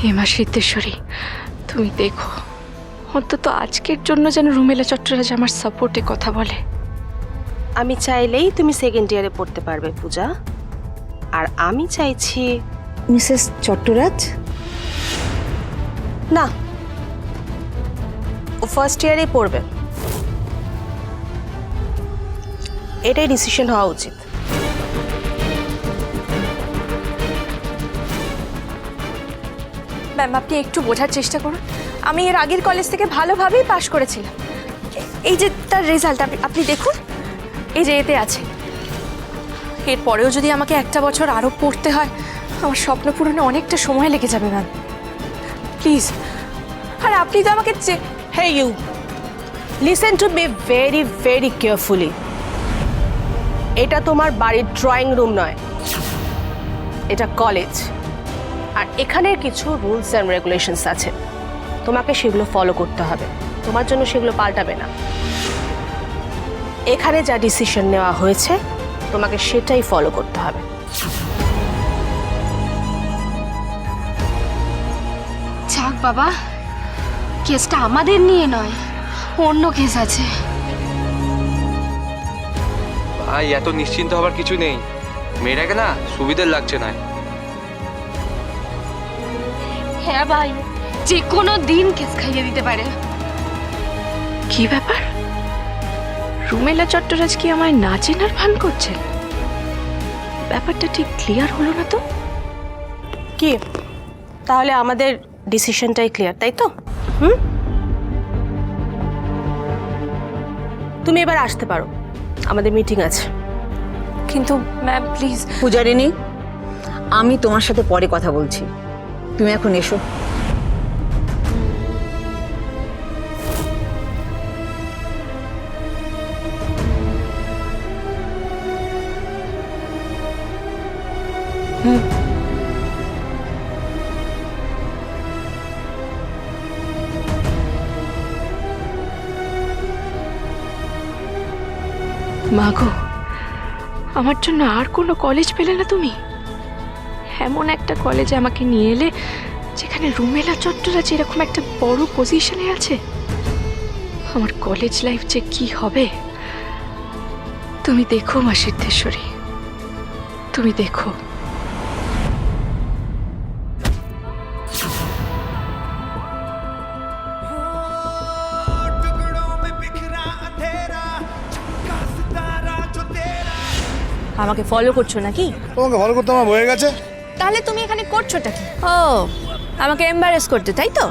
হেমা সিদ্ধেশ্বরী, তুমি দেখো অন্তত আজকের জন্য যেন রুমেলা চট্টরাজ আমার সাপোর্টে কথা বলে। আমি চাইলেই তুমি সেকেন্ড ইয়ারে পড়তে পারবে পূজা, আর আমি চাইছি মিসেস চট্টরাজ। না, ও ফার্স্ট ইয়ারেই পড়বে, এটাই ডিসিশন হওয়া উচিত। ম্যাম, আপনি একটু বোঝার চেষ্টা করুন। আমি এর আগের কলেজ থেকে ভালোভাবেই পাশ করেছিলাম। এই যে তার রেজাল্ট আপনি দেখুন, এই যে এতে আছে। এরপরেও যদি আমাকে একটা বছর আরও পড়তে হয়, আমার স্বপ্ন পূরণে অনেকটা সময় লেগে যাবে ম্যাম, প্লিজ। আর আপনি তো আমাকে Hey you, listen to me very very carefully. এটা তোমার বাড়ির ড্রয়িং রুম নয়, এটা কলেজ, আর এখানের কিছু রুলস অ্যান্ড রেগুলেশনস আছে, তোমাকে সেগুলো ফলো করতে হবে। তোমার জন্য সেগুলো পাল্টাবে না। এখানে যা ডিসিশন নেওয়া হয়েছে তোমাকে সেটাই ফলো করতে হবে। যাক বাবা, কেসটা আমাদের নিয়ে নয়, অন্য কেস আছে। ভাই, এত নিশ্চিন্ত হবার কিছু নেই। মেয়েটাকে না সুবিধার লাগছে না। হ্যাঁ ভাই, যে কোনো দিন কেস খাইয়ে দিতে পারে। কি ব্যাপার, রুমেলা চট্টরাজ কি আমায় না চেনার ভান করছেন? ব্যাপারটা ঠিক ক্লিয়ার হলো না তো। কি তাহলে আমাদের ডিসিশনটাই ক্লিয়ার, তাই তো? তুমি এবার আসতে পারো, আমাদের মিটিং আছে। কিন্তু ম্যাম প্লিজ। পূজারিনী, আমি তোমার সাথে পরে কথা বলছি, তুমি এখন এসো। মাগো, আমার জন্য আর কোনো কলেজ পেলে না তুমি? এমন একটা কলেজে আমাকে নিয়ে এলে যেখানে রুমেলা চট্টরাজ এরকম একটা বড় পজিশনে আছে। আমার কলেজ লাইফ যে কি হবে তুমি দেখো মা সিদ্ধেশ্বরী, তুমি দেখো। আমাকে ফলো করছো নাকি? তোমাকে ফলো করতে আমার হয়ে গেছে। তাহলে তুমি এখানে করছোটা কি? ও, আমাকে এম্বারেস করতে, তাই তো?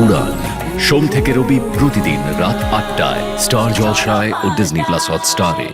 উড়ান সোম থেকে রবি প্রতিদিন রাত ৮টায় স্টার জলসায় ও ডিজনি প্লাস হটস্টারে।